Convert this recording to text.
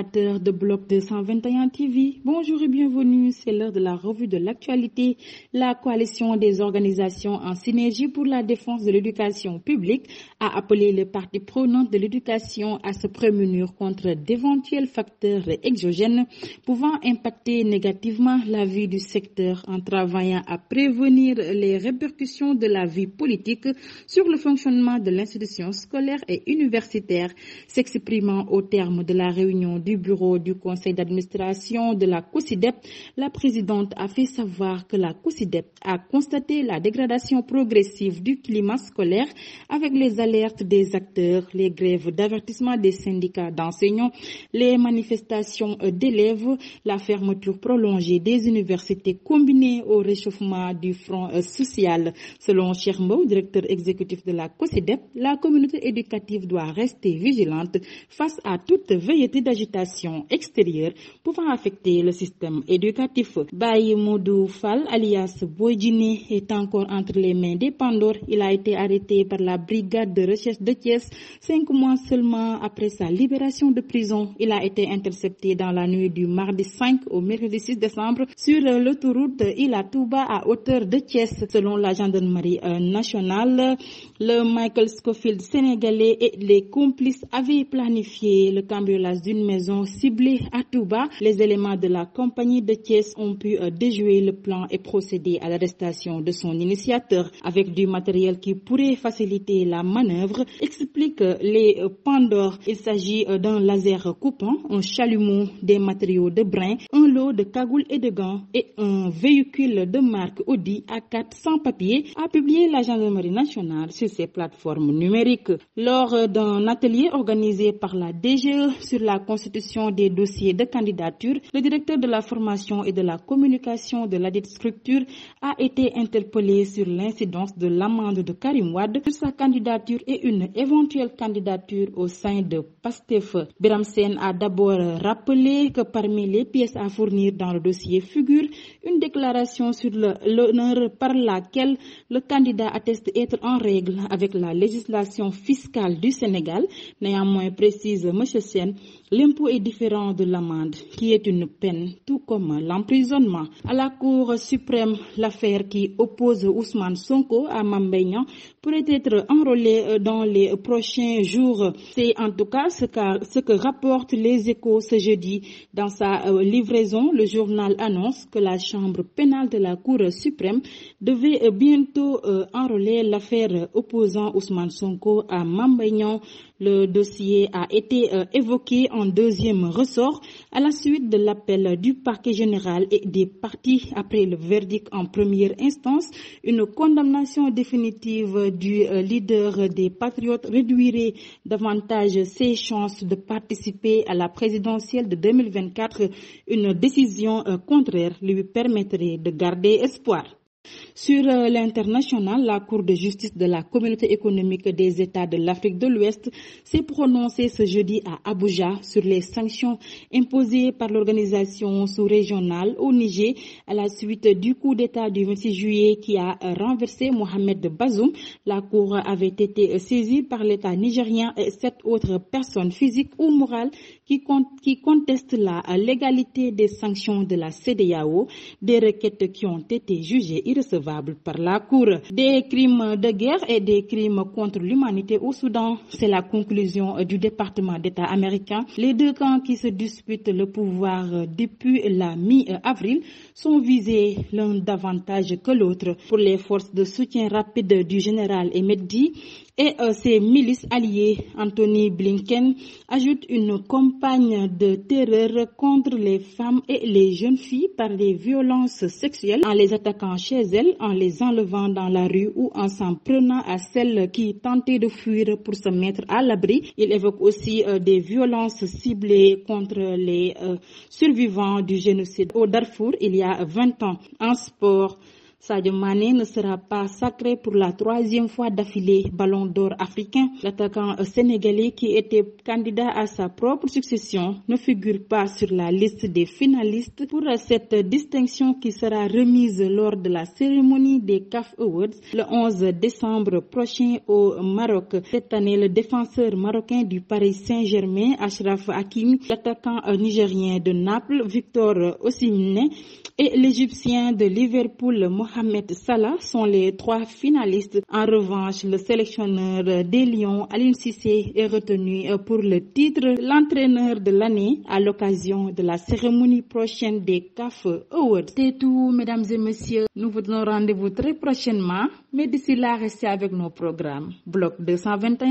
téléspectateurs de Bloc 221 TV, bonjour et bienvenue, c'est l'heure de la revue de l'actualité. La coalition des organisations en synergie pour la défense de l'éducation publique a appelé les parties prenantes de l'éducation à se prémunir contre d'éventuels facteurs exogènes pouvant impacter négativement la vie du secteur en travaillant à prévenir les répercussions de la vie politique sur le fonctionnement de l'institution scolaire et universitaire. S'exprimant au terme de la réunion du bureau du conseil d'administration de la COSYDEP, la présidente a fait savoir que la COSYDEP a constaté la dégradation progressive du climat scolaire avec les alertes des acteurs, les grèves d'avertissement des syndicats d'enseignants, les manifestations d'élèves, la fermeture prolongée des universités combinée au réchauffement du front social. Selon Cheikh Mbow, directeur exécutif de la COSYDEP, la communauté éducative doit rester vigilante face à toute velléité d'agitation extérieure pouvant affecter le système éducatif. Baye Modou Fall, alias Boydjine, est encore entre les mains des Pandores. Il a été arrêté par la brigade de recherche de Thiès 5 mois seulement après sa libération de prison. Il a été intercepté dans la nuit du mardi 5 au mercredi 6 décembre sur l'autoroute Ila Touba à hauteur de Thiès. Selon la gendarmerie nationale, le Michael Scofield sénégalais et les complices avaient planifié le cambriolage d'une maison ciblée à Touba. Les éléments de la compagnie de Thiès ont pu déjouer le plan et procéder à l'arrestation de son initiateur avec du matériel qui pourrait faciliter la manœuvre, explique les Pandores. Il s'agit d'un laser coupant, un chalumeau, des matériaux de brin, un lot de cagoules et de gants et un véhicule de marque Audi A4 sans papier, a publié la gendarmerie nationale sur ses plateformes numériques. Lors d'un atelier organisé par la DGE sur la constitution des dossiers de candidature, le directeur de la formation et de la communication de ladite structure a été interpellé sur l'incidence de l'amende de Karim Wade sur sa candidature et une éventuelle candidature au sein de PASTEF. Biram Sène a d'abord rappelé que parmi les pièces à fournir dans le dossier figure une déclaration sur l'honneur par laquelle le candidat atteste être en règle avec la législation fiscale du Sénégal. Néanmoins, précise M. Sène, l'impôt est différent de l'amende, qui est une peine, tout comme l'emprisonnement. À la Cour suprême, l'affaire qui oppose Ousmane Sonko à Mame Mbaye Niang pourrait être enrôlée dans les prochains jours. C'est en tout cas ce que rapporte Les Échos ce jeudi. Dans sa livraison, le journal annonce que la chambre pénale de la Cour suprême devait bientôt enrôler l'affaire opposant Ousmane Sonko à Mame Mbaye Niang. Le dossier a été évoqué en deuxième ressort à la suite de l'appel du parquet général et des parties après le verdict en première instance. Une condamnation définitive du leader des Patriotes réduirait davantage ses chances de participer à la présidentielle de 2024. Une décision contraire lui permettrait de garder espoir. Sur l'international, la Cour de justice de la Communauté économique des États de l'Afrique de l'Ouest s'est prononcée ce jeudi à Abuja sur les sanctions imposées par l'organisation sous-régionale au Niger à la suite du coup d'État du 26 juillet qui a renversé Mohamed Bazoum. La Cour avait été saisie par l'État nigérien et 7 autres personnes physiques ou morales qui contestent la légalité des sanctions de la CEDEAO, des requêtes qui ont été jugées irrecevables par la Cour. Des crimes de guerre et des crimes contre l'humanité au Soudan, c'est la conclusion du département d'État américain. Les deux camps qui se disputent le pouvoir depuis la mi-avril sont visés l'un davantage que l'autre. Pour les forces de soutien rapide du général Emedi et ses milices alliées, Anthony Blinken ajoute une campagne de terreur contre les femmes et les jeunes filles par des violences sexuelles en les attaquant chez elles, en les enlevant dans la rue ou en s'en prenant à celles qui tentaient de fuir pour se mettre à l'abri. Il évoque aussi des violences ciblées contre les survivants du génocide au Darfour il y a 20 ans. En sport, Sadio Mané ne sera pas sacré pour la 3e fois d'affilée Ballon d'Or africain. L'attaquant sénégalais qui était candidat à sa propre succession ne figure pas sur la liste des finalistes pour cette distinction qui sera remise lors de la cérémonie des CAF Awards le 11 décembre prochain au Maroc. Cette année, le défenseur marocain du Paris Saint-Germain, Achraf Hakimi, l'attaquant nigérien de Naples, Victor Osimhen, et l'Égyptien de Liverpool, Mohamed Salah, sont les 3 finalistes. En revanche, le sélectionneur des Lions, Aliou Cissé, est retenu pour le titre l'entraîneur de l'année à l'occasion de la cérémonie prochaine des CAF Awards. C'est tout, mesdames et messieurs. Nous vous donnons rendez-vous très prochainement, mais d'ici là, restez avec nos programmes. Bloc 221.